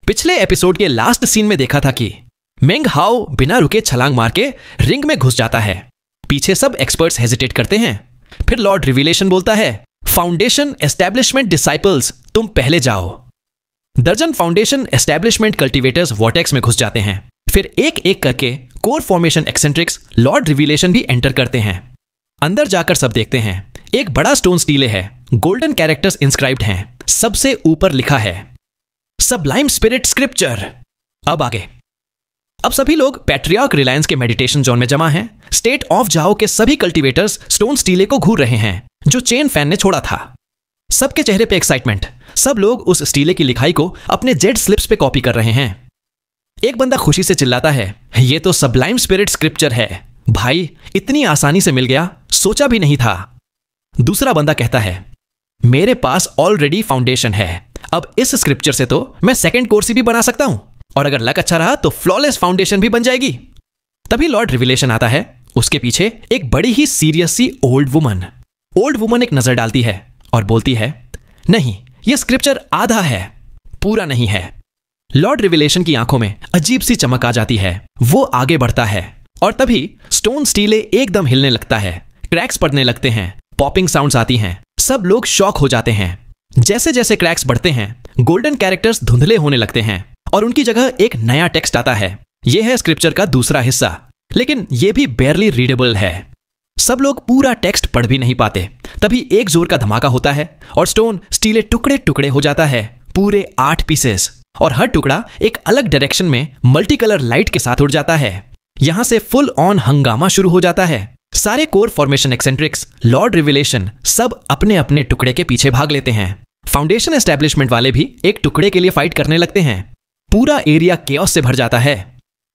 पिछले एपिसोड के last scene में देखा था कि मेंग हाओ बिना रुके छलांग मार के रिंग में घुस जाता है। पीछे सब एक्सपर्ट्स हेजिटेट करते हैं। फिर लॉर्ड रिवीलेशन बोलता है, फाउंडेशन एस्टैब्लिशमेंट डिसाइपल्स तुम पहले जाओ। दर्जन फाउंडेशन एस्टैब्लिशमेंट कल्टीवेटर्स वॉर्टेक्स में घुस जाते हैं। फिर एक एक करके कोर फॉर्मेशन एक्सेंट्रिक्स लॉर्ड रिवीलेशन भी एंटर करते हैं। अंदर जाकर सब देखते हैं। एक बड़ा स्टोन स्टीले है, गोल्डन कैरेक्टर्स इंस्क्राइब्ड हैं। सबसे ऊपर लिखा है सबलाइम स्पिरिट स्क्रिप्चर। अब आगे। अब सभी लोग पैट्रियार्क रिलायंस के मेडिटेशन जोन में जमा हैं। स्टेट ऑफ जाओ के सभी कल्टीवेटर्स स्टोन स्टीले को घूर रहे हैं जो चेन फैन ने छोड़ा था। सबके चेहरे पे एक्साइटमेंट। सब लोग उस स्टीले की लिखाई को अपने जेड स्लिप्स पे कॉपी कर रहे हैं। एक बंदा खुशी से चिल्लाता है, ये तो सबलाइम स्पिरिट स्क्रिप्चर है भाई, इतनी आसानी से मिल गया, सोचा भी नहीं था। दूसरा बंदा कहता है, मेरे पास ऑलरेडी फाउंडेशन है, अब इस स्क्रिप्चर से तो मैं सेकंड कोर्स भी बना सकता हूं और अगर लक अच्छा रहा तो फ्लॉलेस फाउंडेशन भी बन जाएगी। तभी लॉर्ड रिवीलेशन आता है। उसके पीछे एक बड़ी ही सीरियस सी ओल्ड वुमन एक नजर डालती है और बोलती है, नहीं, यह स्क्रिप्चर आधा है, पूरा नहीं है। लॉर्ड रिवीलेशन की आंखों में अजीब सी चमक आ जाती है। वो आगे बढ़ता है और तभी स्टोन स्टीले एकदम हिलने लगता है। क्रैक्स पड़ने लगते हैं, पॉपिंग साउंड्स आती हैं। सब लोग शॉक हो जाते हैं। जैसे जैसे क्रैक्स बढ़ते हैं, गोल्डन कैरेक्टर्स धुंधले होने लगते हैं और उनकी जगह एक नया टेक्स्ट आता है। यह है स्क्रिप्चर का दूसरा हिस्सा, लेकिन यह भी बेयरली रीडेबल है। सब लोग पूरा टेक्स्ट पढ़ भी नहीं पाते। तभी एक जोर का धमाका होता है और स्टोन स्टीले टुकड़े टुकड़े हो जाता है, पूरे 8 पीसेस, और हर टुकड़ा एक अलग डायरेक्शन में मल्टी कलर लाइट के साथ उड़ जाता है। यहां से फुल ऑन हंगामा शुरू हो जाता है। सारे कोर फॉर्मेशन एक्सेंट्रिक्स, लॉर्ड रिवीलेशन सब अपने अपने टुकड़े के पीछे भाग लेते हैं। फाउंडेशन एस्टैब्लिशमेंट वाले भी एक टुकड़े के लिए फाइट करने लगते हैं। पूरा एरिया केओस से भर जाता है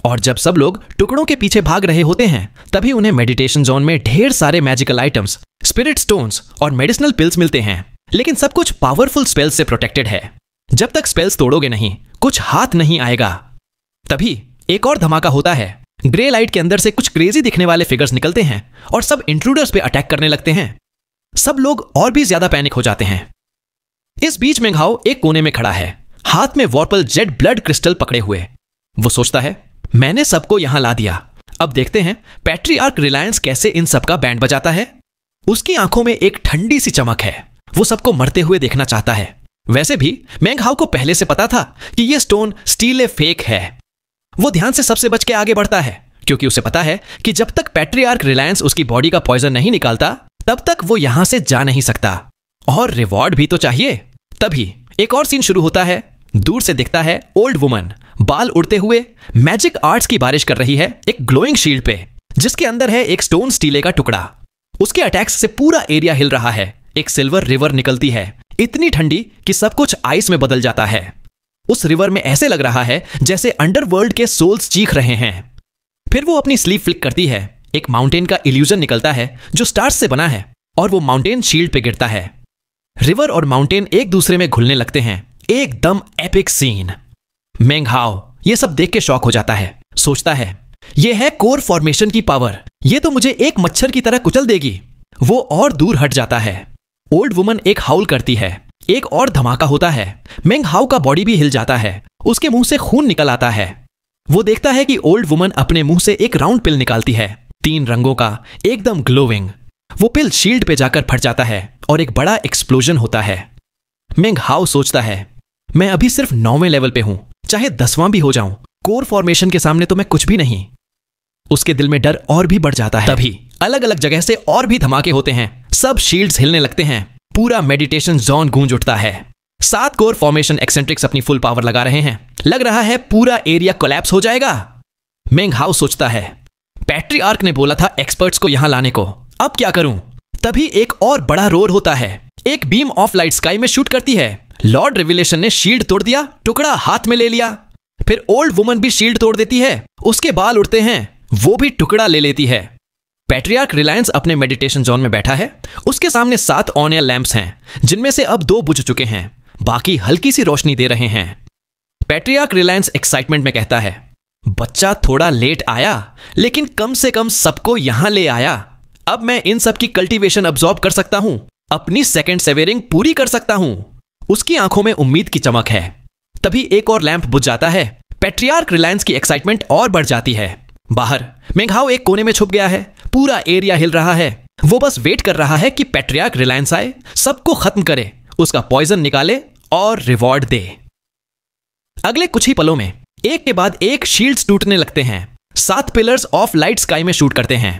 और जब सब लोग टुकड़ों के पीछे भाग रहे होते हैं तभी उन्हें मेडिटेशन जोन में ढेर सारे मैजिकल आइटम्स, स्पिरिट स्टोन्स और मेडिसिनल पिल्स मिलते हैं। लेकिन सब कुछ पावरफुल स्पेल्स से प्रोटेक्टेड है। जब तक स्पेल्स तोड़ोगे नहीं, कुछ हाथ नहीं आएगा। तभी एक और धमाका होता है। ग्रे लाइट के अंदर से कुछ क्रेजी दिखने वाले फिगर्स निकलते हैं और सब इंट्रूडर्स पे अटैक करने लगते हैं। सब लोग और भी ज्यादा पैनिक हो जाते हैं। इस बीच मेंग हाओ एक कोने में खड़ा है, हाथ में वॉर्पल जेड ब्लड क्रिस्टल पकड़े हुए। वो सोचता है, मैंने सबको यहां ला दिया, अब देखते हैं पैट्रियार्क रिलायंस कैसे इन सबका बैंड बजाता है। उसकी आंखों में एक ठंडी सी चमक है। वो सबको मरते हुए देखना चाहता है। वैसे भी मेंग हाओ को पहले से पता था कि यह स्टोन स्टीले फेक है। वो ध्यान से सबसे बच के आगे बढ़ता है क्योंकि उसे पता है कि जब तक पैट्रियार्क रिलायंस उसकी बॉडी का पॉइजन नहीं निकालता तब तक वो यहां से जा नहीं सकता। और रिवॉर्ड भी तो चाहिए। तभी एक और सीन शुरू होता है। दूर से दिखता है ओल्ड वुमन बाल उड़ते हुए मैजिक आर्ट्स की बारिश कर रही है एक ग्लोइंग शील्ड पे, जिसके अंदर है एक स्टोन स्टीले का टुकड़ा। उसके अटैक्स से पूरा एरिया हिल रहा है। एक सिल्वर रिवर निकलती है, इतनी ठंडी कि सब कुछ आइस में बदल जाता है। उस रिवर में ऐसे लग रहा है जैसे अंडरवर्ल्ड के सोल्स चीख रहे हैं। फिर वो अपनी स्लीव फ्लिक करती है। एक माउंटेन का इल्यूजन निकलता है जो स्टार्स से बना है और वो माउंटेन शील्ड पे गिरता है। रिवर और माउंटेन एक दूसरे में घुलने लगते हैं। एकदम एपिक सीन। मेंग हाओ ये सब देख के शॉक हो जाता है। सोचता है, ये है कोर फॉर्मेशन की पावर, ये तो मुझे एक मच्छर की तरह कुचल देगी। वो और दूर हट जाता है। ओल्ड वुमन एक हाउल करती है। एक और धमाका होता है। मेंग हाओ का बॉडी भी हिल जाता है। उसके मुंह से खून निकल आता है। वो देखता है कि ओल्ड वुमन अपने मुंह से एक राउंड पिल निकालती है, 3 रंगों का, एकदम ग्लोइंग। वो पिल शील्ड पे जाकर फट जाता है और एक बड़ा एक्सप्लोजन होता है। मेंग हाओ सोचता है, मैं अभी सिर्फ 9वें लेवल पे हूं, चाहे 10वां भी हो जाऊं, कोर फॉर्मेशन के सामने तो मैं कुछ भी नहीं। उसके दिल में डर और भी बढ़ जाता है। तभी अलग अलग जगह से और भी धमाके होते हैं। सब शील्ड्स हिलने लगते हैं। पूरा मेडिटेशन जोन गूंज उठता है। 7 कोर फॉर्मेशन एक्सेंट्रिक्स अपनी फुल पावर लगा रहे हैं। लग रहा है पूरा एरिया कोलैप्स हो जाएगा। मेंग हाओ सोचता है, पैट्रियार्क ने बोला था एक्सपर्ट्स को यहां लाने को, अब क्या करूं। तभी एक और बड़ा रोर होता है। एक बीम ऑफ लाइट स्काई में शूट करती है। लॉर्ड रिवीलेशन ने शील्ड तोड़ दिया, टुकड़ा हाथ में ले लिया। फिर ओल्ड वुमन भी शील्ड तोड़ देती है। उसके बाल उड़ते हैं, वो भी टुकड़ा ले लेती है। पैट्रियार्क रिलायंस अपने मेडिटेशन जोन में बैठा है। उसके सामने 7 ऑन एयर लैंप्स हैं, जिनमें से अब 2 बुझ चुके हैं, बाकी हल्की सी रोशनी दे रहे हैं। पैट्रियार्क रिलायंस एक्साइटमेंट में कहता है, बच्चा थोड़ा लेट आया, लेकिन कम से कम सबको यहां ले आया। अब मैं इन सब की कल्टीवेशन अब्सॉर्ब कर सकता हूं, अपनी सेकंड सेवेरिंग पूरी कर सकता हूं। उसकी आंखों में उम्मीद की चमक है। तभी एक और लैंप बुझ जाता है। पैट्रियार्क रिलायंस की एक्साइटमेंट और बढ़ जाती है। बाहर मेंग हाओ एक कोने में छुप गया है। पूरा एरिया हिल रहा है। वो बस वेट कर रहा है कि पैट्रियार्क रिलायंस आए, सबको खत्म करे, उसका पॉइजन निकाले और रिवॉर्ड दे। अगले कुछ ही पलों में एक के बाद एक शील्ड्स टूटने लगते हैं। 7 पिलर्स ऑफ लाइट स्काई में शूट करते हैं।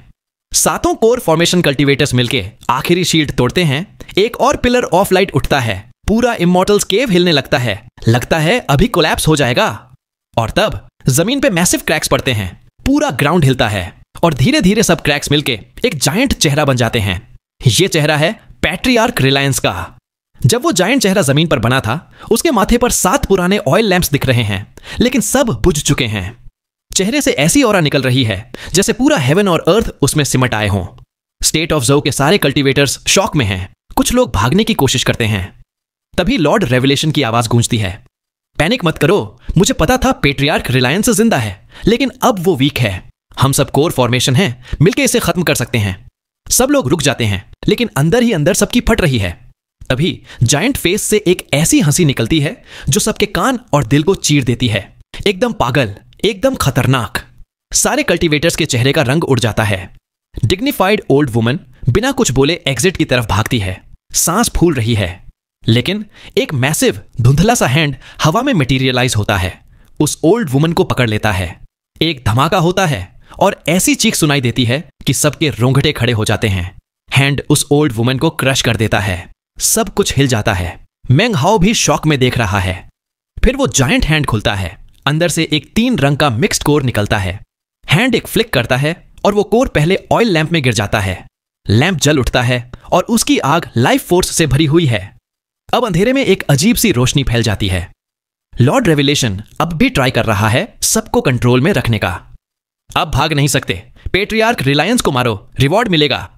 7 कोर फॉर्मेशन कल्टीवेटर्स मिलके आखिरी शील्ड तोड़ते हैं। एक और पिलर ऑफ लाइट उठता है। पूरा इमॉर्टल्स केव हिलने लगता है अभी कोलैप्स हो जाएगा। और तब जमीन पे मैसिव क्रैक्स पड़ते हैं। पूरा ग्राउंड हिलता है और धीरे धीरे सब क्रैक्स मिलके एक जायंट चेहरा बन जाते हैं। ये चेहरा है पैट्रियार्क रिलायंस का। जब वो जायंट चेहरा जमीन पर बना था, उसके माथे पर 7 पुराने ऑयल लैंप्स दिख रहे हैं, लेकिन सब बुझ चुके हैं। चेहरे से ऐसी ऑरा निकल रही है जैसे पूरा हेवन और अर्थ उसमें सिमट आए हों। स्टेट ऑफ ज़ो के सारे कल्टीवेटर्स शॉक में हैं। कुछ लोग भागने की कोशिश करते हैं। तभी लॉर्ड रेवलेशन की आवाज गूंजती है, पैनिक मत करो, मुझे पता था पैट्रियार्क रिलायंस जिंदा है, लेकिन अब वो वीक है। हम सब कोर फॉर्मेशन हैं, मिलके इसे खत्म कर सकते हैं। सब लोग रुक जाते हैं, लेकिन अंदर ही अंदर सबकी फट रही है। तभी जायंट फेस से एक ऐसी हंसी निकलती है जो सबके कान और दिल को चीर देती है। एकदम पागल, एकदम खतरनाक। सारे कल्टीवेटर्स के चेहरे का रंग उड़ जाता है। डिग्निफाइड ओल्ड वुमन बिना कुछ बोले एग्जिट की तरफ भागती है। सांस फूल रही है, लेकिन एक मैसिव धुंधला सा हैंड हवा में मटेरियलाइज होता है, उस ओल्ड वुमन को पकड़ लेता है। एक धमाका होता है और ऐसी चीख सुनाई देती है कि सबके रोंगटे खड़े हो जाते हैं। हैंड उस ओल्ड वुमन को क्रश कर देता है। सब कुछ हिल जाता है। मेंग हाओ भी शॉक में देख रहा है। फिर वो जायंट हैंड खुलता है। अंदर से एक 3 रंग का मिक्स्ड कोर निकलता है। हैंड एक फ्लिक करता है और वो कोर पहले ऑयल लैंप में गिर जाता है। लैंप जल उठता है और उसकी आग लाइफ फोर्स से भरी हुई है। अब अंधेरे में एक अजीब सी रोशनी फैल जाती है। लॉर्ड रेवलेशन अब भी ट्राई कर रहा है सबको कंट्रोल में रखने का। अब भाग नहीं सकते, पैट्रियार्क रिलायंस को मारो, रिवॉर्ड मिलेगा।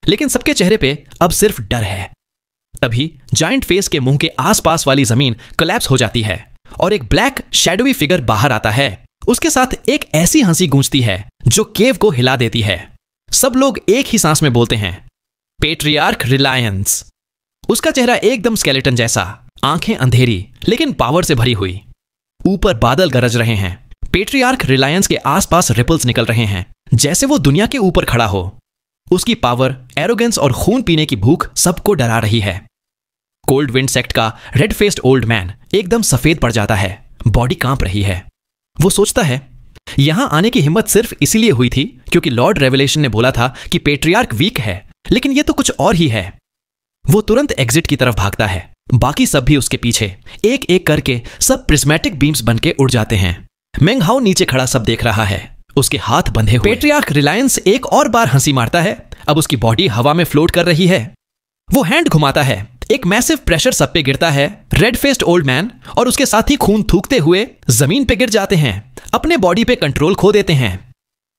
लेकिन सबके चेहरे पे अब सिर्फ डर है। तभी जायंट फेस के मुंह के आसपास वाली जमीन कोलैप्स हो जाती है और एक ब्लैक शैडोवी फिगर बाहर आता है। उसके साथ एक ऐसी हंसी गूंजती है जो केव को हिला देती है। सब लोग एक ही सांस में बोलते हैं, पैट्रियार्क रिलायंस। उसका चेहरा एकदम स्केलेटन जैसा, आंखें अंधेरी लेकिन पावर से भरी हुई। ऊपर बादल गरज रहे हैं। पैट्रियार्क रिलायंस के आसपास रिपल्स निकल रहे हैं, जैसे वो दुनिया के ऊपर खड़ा हो। उसकी पावर, एरोगेंस और खून पीने की भूख सबको डरा रही है। कोल्ड विंड सेक्ट का रेड फेस्ड ओल्ड मैन एकदम सफेद पड़ जाता है। बॉडी कांप रही है। वो सोचता है, यहां आने की हिम्मत सिर्फ इसीलिए हुई थी क्योंकि लॉर्ड रेवलेशन ने बोला था कि पैट्रियार्क वीक है, लेकिन ये तो कुछ और ही है। वो तुरंत एग्जिट की तरफ भागता है। बाकी सब भी उसके पीछे। एक एक करके सब प्रिज्मेटिक बीम्स बनके उड़ जाते हैं। मेंग हाओ नीचे खड़ा सब देख रहा है, उसके हाथ बंधे हुए। पैट्रियार्क रिलायंस एक और बार हंसी मारता है। अब उसकी बॉडी हवा में फ्लोट कर रही है। वो हैंड घुमाता है। एक मैसिव प्रेशर सब पे गिरता है। रेड फेस्ड ओल्ड मैन और उसके साथी खून थूकते हुए जमीन पे गिर जाते हैं, अपने बॉडी पे कंट्रोल खो देते हैं।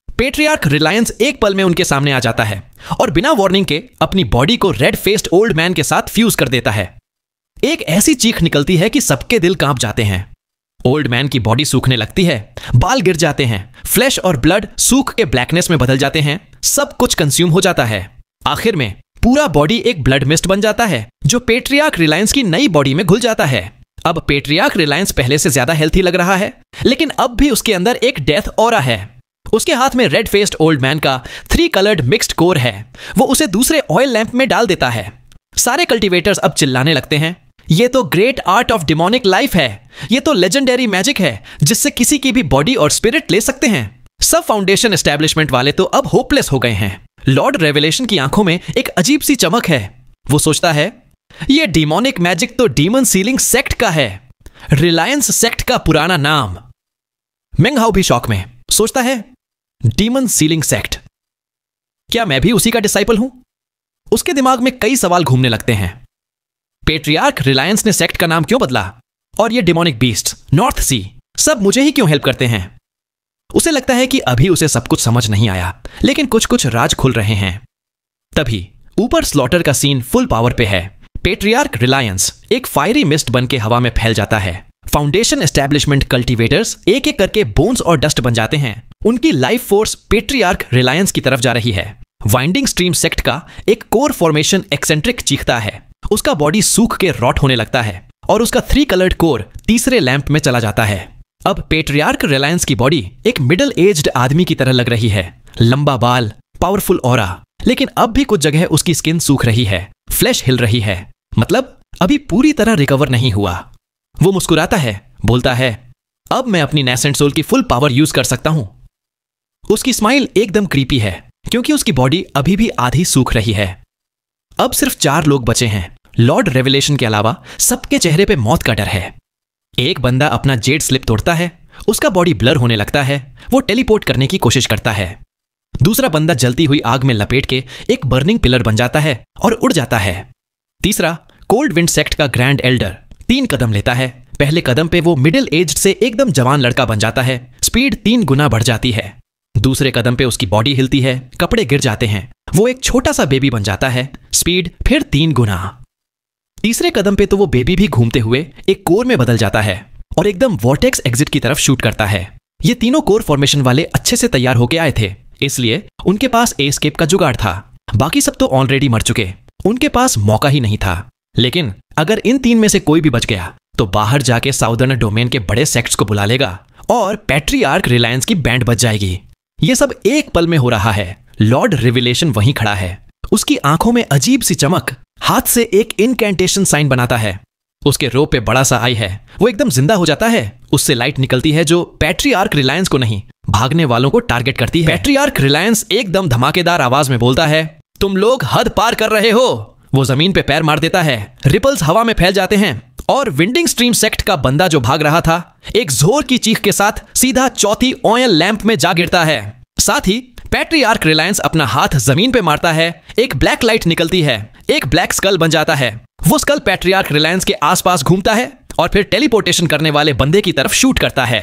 पैट्रियार्क रिलायंस एक पल में उनके सामने आ जाता है और बिना वार्निंग के अपनी बॉडी को रेड फेस्ड ओल्ड मैन के साथ फ्यूज कर देता है। एक ऐसी चीख निकलती है कि सबके दिल कांप जाते हैं। ओल्ड मैन की बॉडी सूखने लगती है, बाल गिर जाते हैं, फ्लैश और ब्लड सूख के ब्लैकनेस में बदल जाते हैं। सब कुछ कंज्यूम हो जाता है। आखिर में पूरा बॉडी एक ब्लड मिस्ट बन जाता है जो पैट्रियार्क रिलायंस की नई बॉडी में घुल जाता है। अब पैट्रियार्क रिलायंस पहले से ज्यादा हेल्थी लग रहा है, लेकिन अब भी उसके अंदर एक डेथ ऑरा है। उसके हाथ में रेड फेस्ड ओल्ड मैन का 3 कलर्ड मिक्स्ड कोर है। वो उसे दूसरे ऑयल लैंप में डाल देता है। सारे कल्टीवेटर्स अब चिल्लाने लगते हैं, ये तो great art of demonic life है, ये तो लेजेंडरी मैजिक है जिससे किसी की भी बॉडी और स्पिरिट ले सकते हैं। सब फाउंडेशन एस्टैब्लिशमेंट वाले तो अब होपलेस हो गए हैं। लॉर्ड रेवलेशन की आंखों में एक अजीब सी चमक है। वो सोचता है, ये डिमोनिक मैजिक तो डीमन सीलिंग सेक्ट का है, रिलायंस सेक्ट का पुराना नाम। मेंग हाओ भी शॉक में सोचता है, डीमन सीलिंग सेक्ट, क्या मैं भी उसी का डिसाइपल हूं? उसके दिमाग में कई सवाल घूमने लगते हैं। पैट्रियार्क रिलायंस ने सेक्ट का नाम क्यों बदला? और ये डिमोनिक बीस्ट, नॉर्थ सी, सब मुझे ही क्यों हेल्प करते हैं? उसे लगता है कि अभी उसे सब कुछ समझ नहीं आया, लेकिन कुछ कुछ राज खुल रहे हैं। तभी ऊपर स्लॉटर का सीन फुल पावर पे है। पैट्रियार्क रिलायंस एक फायरी मिस्ट बन के हवा में फैल जाता है। फाउंडेशन एस्टैब्लिशमेंट कल्टीवेटर्स एक एक करके बोन्स और डस्ट बन जाते हैं। उनकी लाइफ फोर्स पैट्रियार्क रिलायंस की तरफ जा रही है। वाइंडिंग स्ट्रीम सेक्ट का एक कोर फॉर्मेशन एक्सेंट्रिक चीखता है। उसका बॉडी सूख के रॉट होने लगता है और उसका 3 कलर्ड कोर तीसरे लैंप में चला जाता है। अब पेट्रियार्क रिलायंस की बॉडी एक मिडिल एज्ड आदमी की तरह लग रही है। लंबा बाल, पावरफुल ऑरा, लेकिन अब भी कुछ जगह उसकी स्किन सूख रही है, फ्लैश हिल रही है, मतलब अभी पूरी तरह रिकवर नहीं हुआ। वो मुस्कुराता है, बोलता है, अब मैं अपनी नेसेंट सोल की फुल पावर यूज कर सकता हूं। उसकी स्माइल एकदम क्रीपी है क्योंकि उसकी बॉडी अभी भी आधी सूख रही है। अब सिर्फ 4 लोग बचे हैं। लॉर्ड रेवलेशन के अलावा सबके चेहरे पे मौत का डर है। एक बंदा अपना जेड स्लिप तोड़ता है, उसका बॉडी ब्लर होने लगता है, वो टेलीपोर्ट करने की कोशिश करता है। दूसरा बंदा जलती हुई आग में लपेट के एक बर्निंग पिलर बन जाता है और उड़ जाता है। तीसरा कोल्ड विंड सेक्ट का ग्रैंड एल्डर 3 कदम लेता है। पहले कदम पे वो मिडिल एज्ड से एकदम जवान लड़का बन जाता है, स्पीड 3 गुना बढ़ जाती है। दूसरे कदम पे उसकी बॉडी हिलती है, कपड़े गिर जाते हैं, वो एक छोटा सा बेबी बन जाता है, स्पीड फिर 3 गुना। तीसरे कदम पे तो वो बेबी भी घूमते हुए एक कोर में बदल जाता है और एकदम वॉर्टेक्स एग्जिट की तरफ शूट करता है। ये तीनों कोर फॉर्मेशन वाले अच्छे से तैयार होके आए थे, इसलिए उनके पास एस्केप का जुगाड़ था। बाकी सब तो ऑलरेडी मर चुके, उनके पास मौका ही नहीं था। लेकिन अगर इन 3 में से कोई भी बच गया तो बाहर जाके साउदर्न डोमेन के बड़े सेक्ट्स को बुला लेगा और पैट्रियार्क रिलायंस की बैंड बच जाएगी। ये सब एक पल में हो रहा है। लॉर्ड रिविलेशन वहीं खड़ा है, उसकी आंखों में अजीब सी चमक, हाथ से एक इनकैंटेशन साइन बनाता है। उसके रो पे बड़ा सा आई है, वो एकदम जिंदा हो जाता है। उससे लाइट निकलती है जो पैट्रियार्क रिलायंस को नहीं, भागने वालों को टारगेट करती है। पैट्रियार्क रिलायंस एकदम धमाकेदार आवाज में बोलता है, तुम लोग हद पार कर रहे हो। वो जमीन पे पैर मार देता है, रिपल्स हवा में फैल जाते हैं और विंडिंग स्ट्रीम सेक्ट का बंदा जो भाग रहा था एक जोर की चीख के साथ सीधा चौथी ऑयल लैंप में जा गिरता है। साथ ही पैट्रियार्क रिलायंस अपना हाथ जमीन पे मारता है, एक ब्लैक लाइट निकलती है, एक ब्लैक स्कल बन जाता है। वो स्कल पैट्रियार्क रिलायंस के आसपास घूमता है और फिर टेलीपोर्टेशन करने वाले बंदे की तरफ शूट करता है।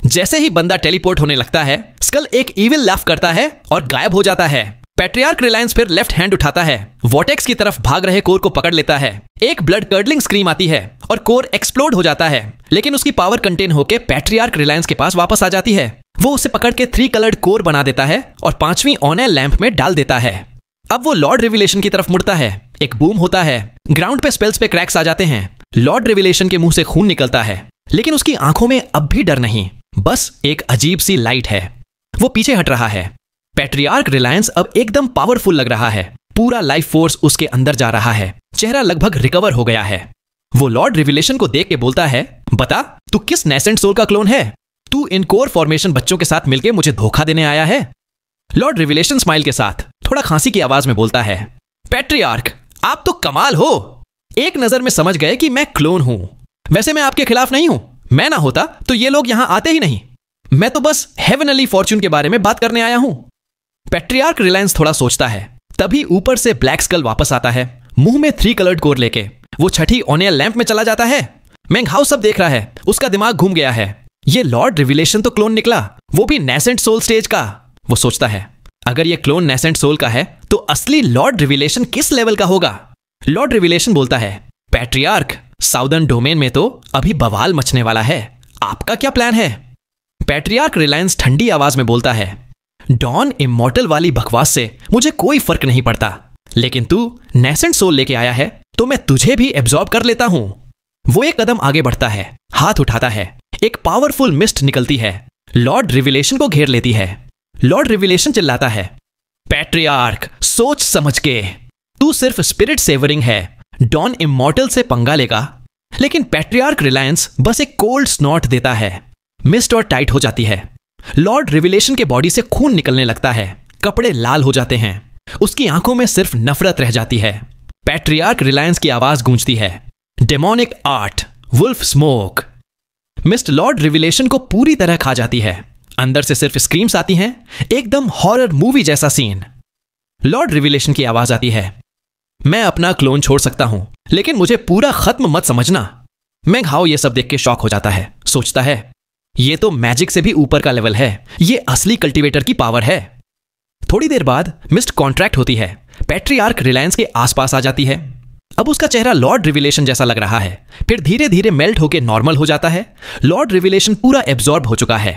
जैसे ही बंदा टेलीपोर्ट होने लगता है, स्कल एक इविल लाफ करता है और गायब हो जाता है। पैट्रियार्क रिलायंस फिर लेफ्ट हैंड उठाता है, वॉर्टेक्स की तरफ भाग रहे कोर को पकड़ लेता है। एक ब्लड कर्डलिंग स्क्रीम आती है और कोर एक्सप्लोड हो जाता है, लेकिन उसकी पावर कंटेन होकर पैट्रियार्क रिलायंस के पास वापस आ जाती है। वो उसे पकड़ के 3 कलर्ड कोर बना देता है और 5वीं ऑनल लैंप में डाल देता है। अब वो लॉर्ड रिविलेशन की तरफ मुड़ता है, एक बूम होता है, ग्राउंड पे स्पेल्स पे क्रैक्स आ जाते हैं। लॉर्ड रिविलेशन के मुंह से खून निकलता है, लेकिन उसकी आंखों में अब भी डर नहीं, बस एक अजीब सी लाइट है। वो पीछे हट रहा है। पैट्रियार्क रिलायंस अब एकदम पावरफुल लग रहा है, पूरा लाइफ फोर्स उसके अंदर जा रहा है, चेहरा लगभग रिकवर हो गया है। वो लॉर्ड रिविलेशन को देख के बोलता है, बता तू किस नेसेंट सोल का क्लोन है? तू इन कोर फॉर्मेशन बच्चों के साथ मिलके मुझे धोखा देने आया है? लॉर्ड रिविलेशन स्माइल के साथ थोड़ा खांसी की आवाज में बोलता है, पैट्रियार्क आप तो कमाल हो, एक नजर में समझ गए कि मैं क्लोन हूं। वैसे मैं आपके खिलाफ नहीं हूं, मैं ना होता तो ये लोग यहां आते ही नहीं। मैं तो बस हेवनली फॉर्च्यून के बारे में बात करने आया हूं। पैट्रियार्क रिलायंस थोड़ा सोचता है, तभी ऊपर से ब्लैक स्कल वापस आता है, मुंह में 3 कलर्ड कोर लेके। वो छठी ऑनियल लैंप में चला जाता है। मेंग हाउ सब देख रहा है, उसका दिमाग घूम गया है। ये लॉर्ड रिविलेशन तो क्लोन निकला, वो भी नेसेंट सोल स्टेज का। वो सोचता है, अगर ये क्लोन नेसेंट सोल का है तो असली लॉर्ड रिविलेशन किस लेवल का होगा? लॉर्ड रिविलेशन बोलता है, पैट्रियार्क साउदर्न डोमेन में तो अभी बवाल मचने वाला है, आपका क्या प्लान है? पैट्रियार्क रिलायंस ठंडी आवाज में बोलता है, डॉन इमॉर्टल वाली बकवास से मुझे कोई फर्क नहीं पड़ता, लेकिन तू नेसेंट सोल लेके आया है तो मैं तुझे भी एब्जॉर्ब कर लेता हूं। वो एक कदम आगे बढ़ता है, हाथ उठाता है, एक पावरफुल मिस्ट निकलती है, लॉर्ड रिविलेशन को घेर लेती है। लॉर्ड रिविलेशन चिल्लाता है, पैट्रियार्क सोच समझ के, तू सिर्फ स्पिरिट सेवरिंग है, डॉन इमॉर्टल से पंगा लेगा। लेकिन पैट्रियार्क रिलायंस बस एक कोल्ड स्नॉट देता है, मिस्ट और टाइट हो जाती है। लॉर्ड रिविलेशन के बॉडी से खून निकलने लगता है, कपड़े लाल हो जाते हैं, उसकी आंखों में सिर्फ नफरत रह जाती है। पैट्रियार्क रिलायंस की आवाज गूंजती है, demonic art, wolf smoke. Mist lord revelation को पूरी तरह खा जाती है, अंदर से सिर्फ स्क्रीम्स आती हैं, एकदम हॉरर मूवी जैसा सीन। लॉर्ड रिविलेशन की आवाज आती है, मैं अपना क्लोन छोड़ सकता हूं, लेकिन मुझे पूरा खत्म मत समझना। मेंग हाउ ये सब देख के शॉक हो जाता है, सोचता है ये तो मैजिक से भी ऊपर का लेवल है, ये असली कल्टीवेटर की पावर है। थोड़ी देर बाद मिस्ट कॉन्ट्रैक्ट होती है, पैट्रियार्क रिलायंस के आसपास आ जाती है। अब उसका चेहरा लॉर्ड रिविलेशन जैसा लग रहा है, फिर धीरे धीरे मेल्ट होकर नॉर्मल हो जाता है। लॉर्ड रिविलेशन पूरा एब्जॉर्ब हो चुका है।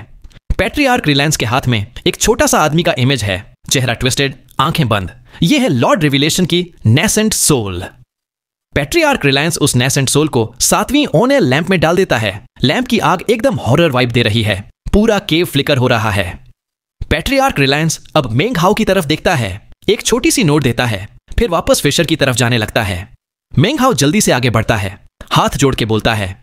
पैट्रियार्क रिलायंस के हाथ में एक छोटा सा आदमी का इमेज है, चेहरा ट्विस्टेड, आंखें बंद। यह है लॉर्ड रिविलेशन की नेसेंट सोल। पैट्रियार्क रिलायंस उस नेसेंट सोल को 7वीं ओनेल लैंप में डाल देता है। लैंप की आग एकदम हॉरर वाइब दे रही है। पूरा केव फ्लिकर हो रहा है। पैट्रियार्क रिलायंस अब मेंग हाउ की तरफ देखता है, एक छोटी सी नोट देता है, फिर वापस फिशर की तरफ जाने लगता है। मेंग हाउ जल्दी से आगे बढ़ता है, हाथ जोड़ के बोलता है,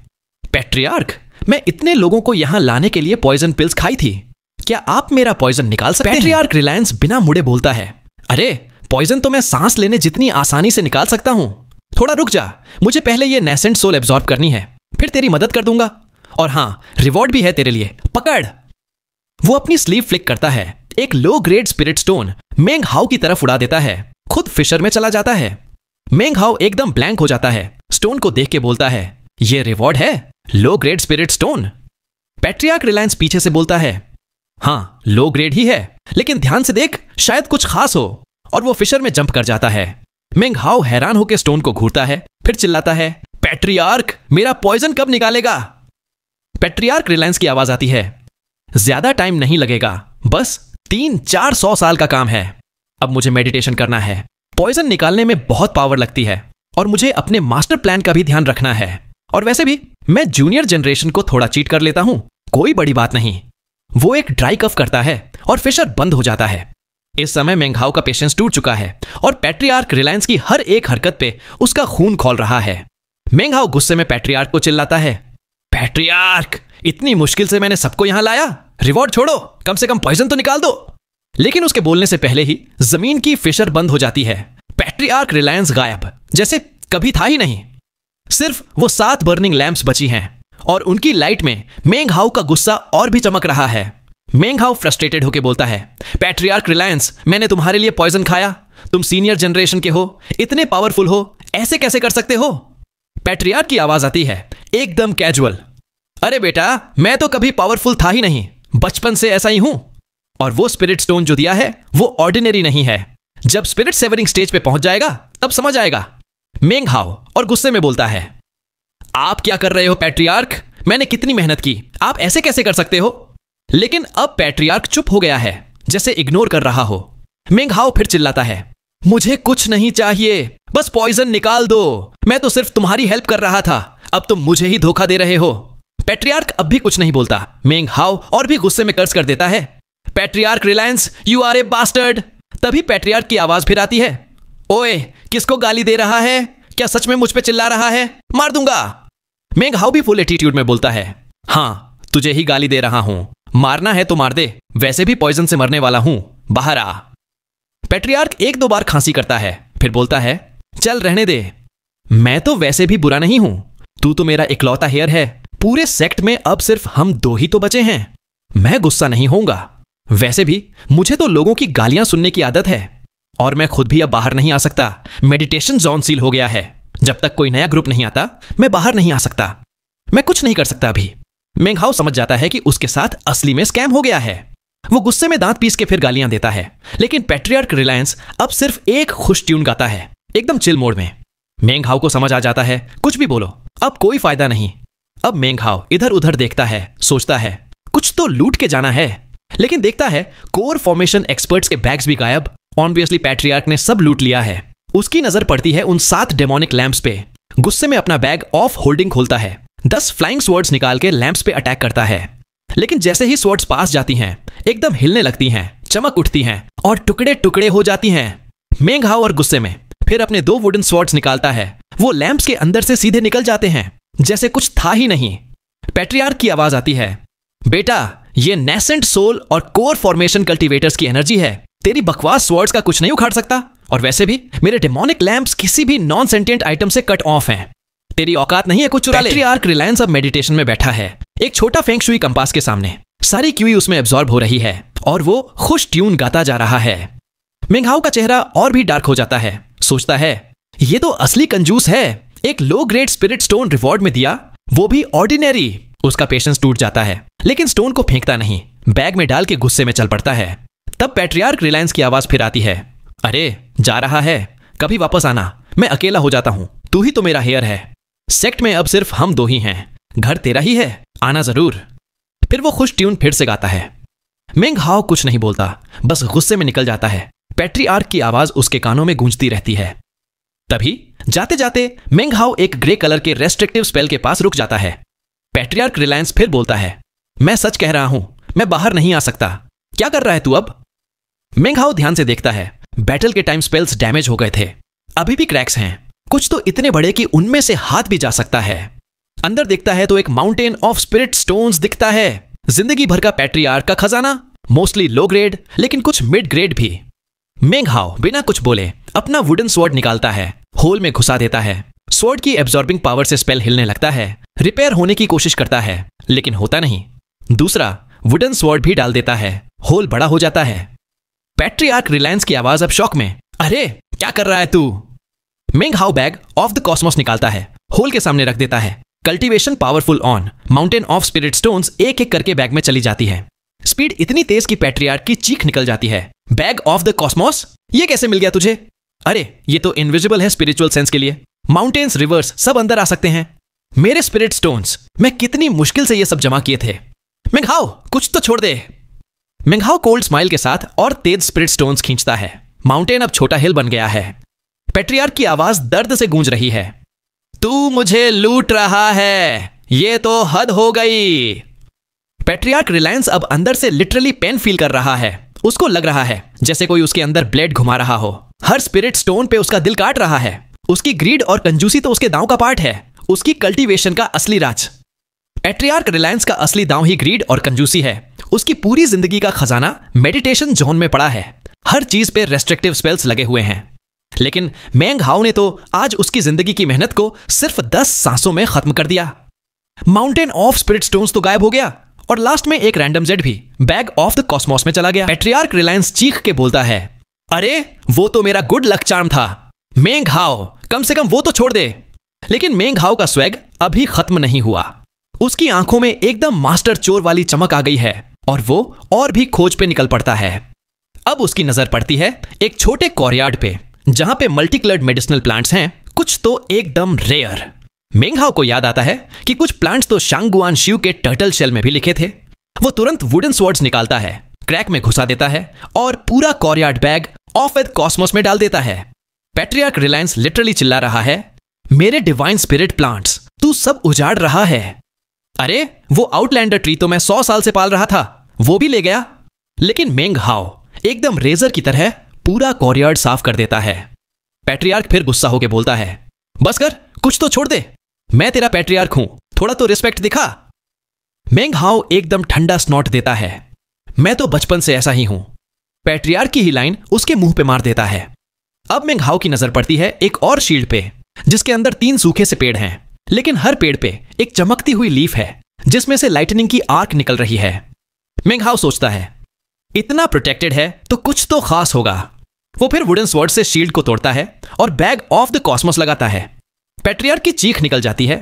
पैट्रियार्क, मैं इतने लोगों को यहां लाने के लिए पॉइजन पिल्स खाई थी, क्या आप मेरा पॉइजन निकाल सकते हैं? पैट्रियार्क रिलायंस बिना मुड़े बोलता है, अरे पॉइजन तो मैं सांस लेने जितनी आसानी से निकाल सकता हूं। थोड़ा रुक जा, मुझे पहले ये नेसेंट सोल एब्जॉर्ब करनी है, फिर तेरी मदद कर दूंगा। और हां, रिवॉर्ड भी है तेरे लिए, पकड़। वो अपनी स्लीव फ्लिक करता है, एक low grade spirit stone Meng Hao की तरफ उड़ा देता है, खुद फिशर में चला जाता है। मेंग हाउ एकदम ब्लैंक हो जाता है, स्टोन को देख के बोलता है, ये रिवॉर्ड है, लो grade spirit stone. Patriarch Reliance पीछे से बोलता है, हां लो ग्रेड ही है, लेकिन ध्यान से देख, शायद कुछ खास हो। और वो फिशर में जंप कर जाता है। मेंग हाउ हैरान होकर स्टोन को घूरता है, फिर चिल्लाता है, पैट्रियार्क, मेरा पॉइजन कब निकालेगा? पैट्रियार्क रिलायंस की आवाज आती है, ज्यादा टाइम नहीं लगेगा, बस 300-400 साल का काम है। अब मुझे मेडिटेशन करना है। पॉइजन निकालने में बहुत पावर लगती है और मुझे अपने मास्टर प्लान का भी ध्यान रखना है। और वैसे भी मैं जूनियर जनरेशन को थोड़ा चीट कर लेता हूं, कोई बड़ी बात नहीं। वो एक ड्राई कफ करता है और फिशर बंद हो जाता है। इस समय मेंग हाउ का पेशेंस टूट चुका है और पैट्रियार्क रिलायंस की हर एक हरकत पे उसका खून खौल रहा है। मेंग हाउ गुस्से में पैट्रियार्क को चिल्लाता है, पैट्रियार्क, इतनी मुश्किल से मैंने सबको यहां लाया, रिवॉर्ड छोड़ो, कम से कम पॉइजन तो निकाल दो। लेकिन उसके बोलने से पहले ही जमीन की फिशर बंद हो जाती है। पैट्रियार्क रिलायंस गायब, जैसे कभी था ही नहीं। सिर्फ वो 7 बर्निंग लैंप्स बची हैं और उनकी लाइट में मेंग हाउ का गुस्सा और भी चमक रहा है। मेंग हाउ फ्रस्ट्रेटेड होकर बोलता है, पैट्रियार्क रिलायंस, मैंने तुम्हारे लिए पॉइजन खाया, तुम सीनियर जनरेशन के हो, इतने पावरफुल हो, ऐसे कैसे कर सकते हो? पैट्रियार्क की आवाज आती है, एकदम कैजुअल, अरे बेटा, मैं तो कभी पावरफुल था ही नहीं, बचपन से ऐसा ही हूं। और वो स्पिरिट स्टोन जो दिया है वो ऑर्डिनरी नहीं है, जब स्पिरिट सेवरिंग स्टेज पे पहुंच जाएगा तब समझ आएगा। मेंग हाउ और गुस्से में बोलता है, आप क्या कर रहे हो पैट्रियार्क, मैंने कितनी मेहनत की, आप ऐसे कैसे कर सकते हो? लेकिन अब पैट्रियार्क चुप हो गया है, जैसे इग्नोर कर रहा हो। मेंग हाउ फिर चिल्लाता है, मुझे कुछ नहीं चाहिए, बस पॉइजन निकाल दो, मैं तो सिर्फ तुम्हारी हेल्प कर रहा था, अब तुम मुझे ही धोखा दे रहे हो। पैट्रियार्क अब भी कुछ नहीं बोलता। मेंग हाउ और भी गुस्से में कर्ज कर देता है, patriarch Reliance, you are a bastard. तभी पैट्रियार्क की आवाज फिर आती है, ओए, किसको गाली दे रहा है? क्या सच में मुझ पे चिल्ला रहा है? मार दूंगा। मेंग हाउ भी फुल एटीट्यूड में बोलता है, हां, तुझे ही गाली दे रहा हूं, मारना है तो मार दे, वैसे भी पॉइजन से मरने वाला हूं, बाहर आ। पैट्रियार्क 1-2 बार खांसी करता है, फिर बोलता है, चल रहने दे, मैं तो वैसे भी बुरा नहीं हूं, तू तो मेरा इकलौता हेयर है, पूरे सेक्ट में अब सिर्फ हम 2 ही तो बचे हैं, मैं गुस्सा नहीं होऊंगा। वैसे भी मुझे तो लोगों की गालियां सुनने की आदत है और मैं खुद भी अब बाहर नहीं आ सकता, मेडिटेशन जोन सील हो गया है, जब तक कोई नया ग्रुप नहीं आता मैं बाहर नहीं आ सकता, मैं कुछ नहीं कर सकता अभी। मेंग हाउ समझ जाता है कि उसके साथ असली में स्कैम हो गया है। वो गुस्से में दांत पीस के फिर गालियां देता है, लेकिन पैट्रियार्क रिलायंस अब सिर्फ एक खुश ट्यून गाता है, एकदम चिल मोड में। मेंग हाउ को समझ आ जाता है, कुछ भी बोलो, अब कोई फायदा नहीं। अब मेंग हाउ इधर उधर देखता है, सोचता है कुछ तो लूट के जाना है, लेकिन देखता है कोर फॉर्मेशन एक्सपर्ट्स के बैग्स भी गायब। ऑब्वियसली पैट्रियार्क ने सब लूट लिया है। उसकी नजर पड़ती है उन 7 डेमोनिक लैंप्स पे। गुस्से में अपना बैग ऑफ होल्डिंग खोलता है, 10 फ्लाइंग स्वर्ड्स निकाल के लैंप्स पे अटैक करता है। लेकिन जैसे ही स्वर्ड्स पास जाती हैं, एकदम हिलने लगती हैं, चमक उठती हैं और टुकड़े टुकड़े हो जाती हैं। मेंग हाउ और गुस्से में फिर अपने 2 वुडन स्वॉर्ड्स निकालता है, वो लैंप्स के अंदर से सीधे निकल जाते हैं, जैसे कुछ था ही नहीं। पैट्रियार्क की आवाज आती है, बेटा, ये नेसेंट सोल और कोर फॉर्मेशन कल्टीवेटर्स की एनर्जी है, तेरी बकवास स्वॉर्ड्स का कुछ नहीं उखाड़ सकता। और वैसे भी मेरे डेमोनिक लैंप्स किसी भी नॉन सेंटिएंट आइटम से कट ऑफ हैं, तेरी औकात नहीं है कुछ चुरा ले। पैट्रियार्क रिलायंस अब मेडिटेशन में बैठा है, एक छोटा फेंग शुई कंपास के सामने, सारी क्यूई उसमें एब्जॉर्ब हो रही है और वो खुश ट्यून गाता जा रहा है। मेंग हाउ का चेहरा और भी डार्क हो जाता है, सोचता है ये तो असली कंजूस है, एक low grade spirit stone reward में दिया, वो भी ऑर्डिनरी। उसका पेशेंस टूट जाता है, लेकिन स्टोन को फेंकता नहीं, बैग में डाल के गुस्से में चल पड़ता है। तब पैट्रियार्क रिलायंस की आवाज फिर आती है, अरे जा रहा है, कभी वापस आना, मैं अकेला हो जाता हूं, तू ही तो मेरा हेयर है, सेक्ट में अब सिर्फ हम 2 ही हैं, घर तेरा ही है, आना जरूर। फिर वो खुश ट्यून फिर से गाता है। मेंग हाउ कुछ नहीं बोलता, बस गुस्से में निकल जाता है। पैट्रियार्क की आवाज उसके कानों में गूंजती रहती है, तभी जाते जाते मेंग हाओ एक ग्रे कलर के रेस्ट्रिक्टिव स्पेल के पास रुक जाता है। पैट्रियार्क रिलायंस फिर बोलता है, मैं सच कह रहा हूं, मैं बाहर नहीं आ सकता। क्या कर रहा है तू अब? मेंग हाओ ध्यान से देखता है। बैटल के टाइम स्पेल्स डैमेज हो गए थे, अभी भी क्रैक्स हैं, कुछ तो इतने बड़े कि उनमें से हाथ भी जा सकता है। अंदर देखता है तो एक माउंटेन ऑफ स्पिरिट स्टोन्स दिखता है। जिंदगी भर का पैट्रियार्क का खजाना, मोस्टली लो ग्रेड लेकिन कुछ मिड ग्रेड भी। मेंग हाओ बिना कुछ बोले अपना वुडन स्वॉर्ड निकालता है, होल में घुसा देता है। स्वॉर्ड की एब्जॉर्बिंग पावर से स्पेल हिलने लगता है, रिपेयर होने की कोशिश करता है लेकिन होता नहीं। दूसरा वुडन स्वॉर्ड भी डाल देता है, होल बड़ा हो जाता है। पैट्रियार्क रिलायंस की आवाज अब शॉक में, अरे क्या कर रहा है तू? मेंग हाओ बैग ऑफ द कॉस्मोस निकालता है, होल के सामने रख देता है। Cultivation powerful on, mountain of spirit stones एक एक करके बैग में चली जाती है। स्पीड इतनी तेज कि पैट्रियार्क की चीख निकल जाती है। बैग ऑफ द कॉस्मोस, ये कैसे मिल गया तुझे? अरे ये तो इनविजिबल है स्पिरिचुअल सेंस के लिए, माउंटेन्स रिवर्स सब अंदर आ सकते हैं। मेरे स्पिरिट स्टोन्स, मैं कितनी मुश्किल से ये सब जमा किए थे। मेंग हाओ कुछ तो छोड़ दे। मेंग हाओ कोल्ड स्माइल के साथ और तेज स्पिरिट स्टोन्स खींचता है। माउंटेन अब छोटा हिल बन गया है। पैट्रियार्क की आवाज दर्द से गूंज रही है, तू मुझे लूट रहा है, ये तो हद हो गई। पैट्रियार्क रिलायंस अब अंदर से लिटरली पेन फील कर रहा है। उसको लग रहा है जैसे कोई उसके अंदर ब्लेड घुमा रहा हो। हर स्पिरिट स्टोन पे उसका दिल काट रहा है। उसकी ग्रीड और कंजूसी तो उसके दांव का पार्ट है, उसकी कल्टीवेशन का असली राज। पैट्रियार्क रिलायंस का असली दांव ही ग्रीड और कंजूसी है। उसकी पूरी जिंदगी का खजाना मेडिटेशन जोन में पड़ा है, हर चीज पे रेस्ट्रिक्टिव स्पेल्स लगे हुए हैं। लेकिन मेंग हाओ ने तो आज उसकी जिंदगी की मेहनत को सिर्फ 10 सांसों में खत्म कर दिया। माउंटेन ऑफ स्पिरिट स्टोन्स तो गायब हो गया और लास्ट में एक रैंडम जेड भी बैग ऑफ द कॉस्मोस में चला गया। पैट्रियार्क रिलायंस चीख के बोलता है, अरे वो तो मेरा गुड लक चार्म था। मेंग हाओ कम से कम वो तो छोड़ दे। लेकिन मेंग हाओ का स्वैग अभी खत्म नहीं हुआ। उसकी आंखों में एकदम मास्टर चोर वाली चमक आ गई है और वो और भी खोज पे निकल पड़ता है। अब उसकी नजर पड़ती है एक छोटे कॉर्यार्ड पे जहां पे मल्टी कलर्ड मेडिसिनल प्लांट्स हैं, कुछ तो एकदम रेयर। मेंग हाओ को याद आता है कि कुछ प्लांट्स तो शांगगुआन शिव के टर्टल शेल में भी लिखे थे। वो तुरंत वुडन स्वॉर्ड्स निकालता है, क्रैक में घुसा देता है और पूरा कॉर्यार्ड बैग ऑफ द कॉस्मोस में डाल देता है। पैट्रियार्क रिलायंस लिटरली चिल्ला रहा है, मेरे डिवाइन स्पिरिट प्लांट्स, तू सब उजाड़ रहा है। अरे वो आउटलैंडर ट्री तो मैं 100 साल से पाल रहा था, वो भी ले गया। लेकिन मेंग हाओ एकदम रेजर की तरह पूरा कॉर्यार्ड साफ कर देता है। पैट्रियार्क फिर गुस्सा होकर बोलता है, बस कर, कुछ तो छोड़ दे, मैं तेरा पैट्रियार्क हूं, थोड़ा तो रिस्पेक्ट दिखा। मेंग हाओ एकदम ठंडा स्नॉट देता है, मैं तो बचपन से ऐसा ही हूं। पैट्रियार्क की ही लाइन उसके मुंह पे मार देता है। अब मेंग हाओ की नजर पड़ती है एक और शील्ड पे जिसके अंदर 3 सूखे से पेड़ हैं, लेकिन हर पेड़ पे एक चमकती हुई लीफ है जिसमें से लाइटनिंग की आर्क निकल रही है। मेंग हाओ सोचता है, इतना प्रोटेक्टेड है तो कुछ तो खास होगा। वो फिर वुडन स्वॉर्ड से शील्ड को तोड़ता है और बैग ऑफ द कॉस्मोस लगाता है। पैट्रियार्क की चीख निकल जाती है,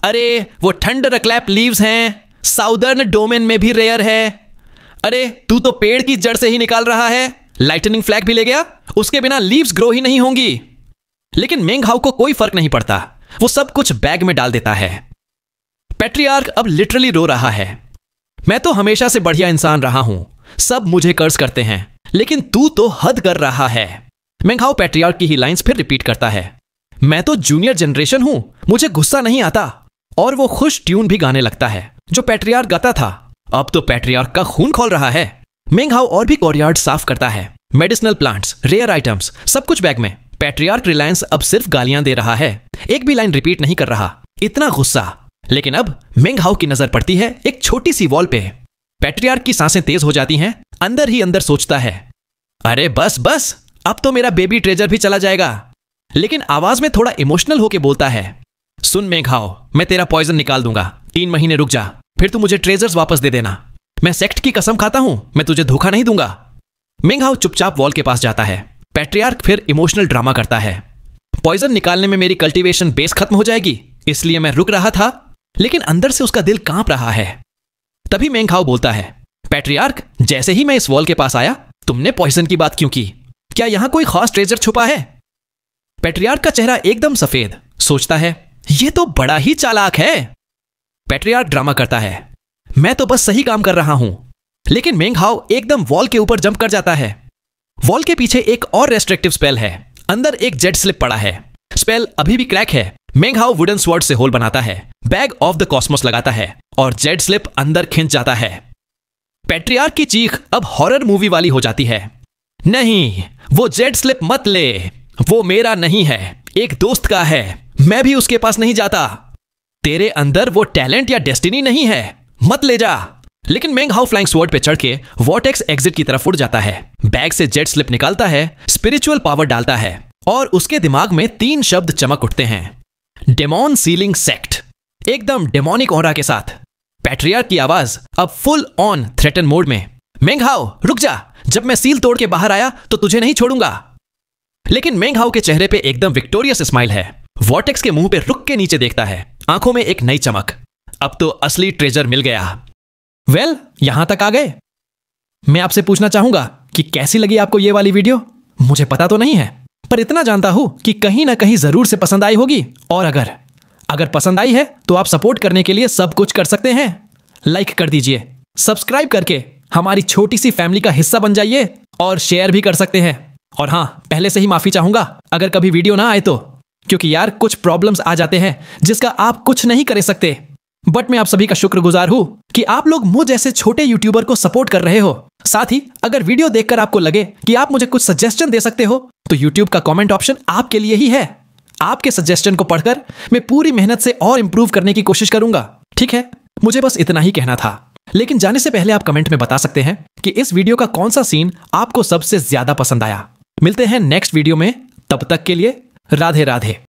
अरे वो थंडर क्लैप लीव्स हैं, साउदर्न डोमेन में भी रेयर है। अरे तू तो पेड़ की जड़ से ही निकाल रहा है, लाइटनिंग फ्लैग भी ले गया, उसके बिना लीव्स ग्रो ही नहीं होंगी। लेकिन मेंग हाओ को कोई फर्क नहीं पड़ता, वो सब कुछ बैग में डाल देता है। पैट्रियार्क अब लिटरली रो रहा है, मैं तो हमेशा से बढ़िया इंसान रहा हूं, सब मुझे कर्ज करते हैं, लेकिन तू तो हद कर रहा है। मेंग हाओ पैट्रियार्क की ही लाइंस फिर रिपीट करता है, मैं तो जूनियर जनरेशन हूं, मुझे गुस्सा नहीं आता। और वो खुश ट्यून भी गाने लगता है जो पैट्रियार्क गाता था। अब तो पैट्रियार्क का खून खौल रहा है। मेंग हाओ और भी कॉर्यार्ड साफ करता है, मेडिसिनल प्लांट्स, रेयर आइटम्स, सब कुछ बैग में। पैट्रियार्क रिलायंस अब सिर्फ गालियां दे रहा है, एक भी लाइन रिपीट नहीं कर रहा, इतना गुस्सा। लेकिन अब मेंग हाओ की नजर पड़ती है एक छोटी सी वॉल पे। पैट्रियार्क की सांसें तेज हो जाती हैं, अंदर ही अंदर सोचता है, अरे बस बस, अब तो मेरा बेबी ट्रेजर भी चला जाएगा। लेकिन आवाज में थोड़ा इमोशनल होके बोलता है, सुन मेंग हाओ, मैं तेरा पॉइजन निकाल दूंगा, 3 महीने रुक जा, फिर तू मुझे ट्रेजर्स वापस दे देना। मैं सेक्ट की कसम खाता हूं, मैं तुझे धोखा नहीं दूंगा। मेंग हाओ चुपचाप वॉल के पास जाता है। पैट्रियार्क फिर इमोशनल ड्रामा करता है, पॉइजन निकालने में मेरी कल्टीवेशन बेस खत्म हो जाएगी, इसलिए मैं रुक रहा था। लेकिन अंदर से उसका दिल कांप रहा है। तभी मेंग हाओ बोलता है, पैट्रियार्क, जैसे ही मैं इस वॉल के पास आया, तुमने पॉइजन की बात क्यों की? क्या यहां कोई खास ट्रेजर छुपा है? पैट्रियार्क का चेहरा एकदम सफेद, सोचता है, यह तो बड़ा ही चालाक है। पैट्रियार्क ड्रामा करता है, मैं तो बस सही काम कर रहा हूं। लेकिन मेंग हाओ एकदम वॉल के ऊपर जंप कर जाता है। वॉल के पीछे एक और रेस्ट्रिक्टिव स्पेल है, अंदर एक जेड स्लिप पड़ा है। स्पेल अभी भी क्रैक है। मेंग हाओ वुडन स्वॉर्ड से होल बनाता है, बैग ऑफ द कॉस्मोस लगाता है और जेड स्लिप अंदर खिंच जाता है। पैट्रियार्क की चीख अब हॉरर मूवी वाली हो जाती है। नहीं, वो जेड स्लिप मत ले, वो मेरा नहीं है, एक दोस्त का है, मैं भी उसके पास नहीं जाता। तेरे अंदर वो टैलेंट या डेस्टिनी नहीं है, मत ले जा। लेकिन मेंग हाओ फ्लाइंग स्वॉर्ड पे चढ़ के वॉर्टेक्स एग्जिट की तरफ उड़ जाता है, बैग से जेड स्लिप निकालता है, स्पिरिचुअल पावर डालता है और उसके दिमाग में 3 शब्द चमक उठते हैं, डेमोन सीलिंग सेक्ट, एकदम डेमोनिक ऑरा के साथ। पैट्रियार्क की आवाज अब फुल ऑन थ्रेटन मोड में। मेंग हाओ रुक जा, जब मैं सील तोड़ के बाहर आया तो तुझे नहीं छोड़ूंगा। लेकिन मेंग हाओ के चेहरे पे एकदम विक्टोरियस स्माइल है। वॉर्टेक्स के मुंह पे रुक के नीचे देखता है, आंखों में एक नई चमक। अब तो असली ट्रेजर मिल गया। वेल, यहां तक आ गए। मैं आपसे पूछना चाहूंगा कि कैसी लगी आपको ये वाली वीडियो। मुझे पता तो नहीं है, पर इतना जानता हूं कि कहीं ना कहीं जरूर से पसंद आई होगी। और अगर पसंद आई है तो आप सपोर्ट करने के लिए सब कुछ कर सकते हैं। लाइक कर दीजिए, सब्सक्राइब करके हमारी छोटी सी फैमिली का हिस्सा बन जाइए और शेयर भी कर सकते हैं। और हाँ, पहले से ही माफी चाहूंगा अगर कभी वीडियो ना आए तो, क्योंकि यार कुछ प्रॉब्लम्स आ जाते हैं जिसका आप कुछ नहीं कर सकते। बट मैं आप सभी का शुक्रगुजार हूं कि आप लोग मुझ जैसे छोटे यूट्यूबर को सपोर्ट कर रहे हो। साथ ही अगर वीडियो देखकर आपको लगे कि आप मुझे कुछ सजेशन दे सकते हो तो यूट्यूब का कमेंट ऑप्शन आपके लिए ही है। आपके सजेशन को पढ़कर मैं पूरी मेहनत से और इंप्रूव करने की कोशिश करूंगा। ठीक है, मुझे बस इतना ही कहना था। लेकिन जाने से पहले आप कमेंट में बता सकते हैं कि इस वीडियो का कौन सा सीन आपको सबसे ज्यादा पसंद आया। मिलते हैं नेक्स्ट वीडियो में, तब तक के लिए राधे राधे।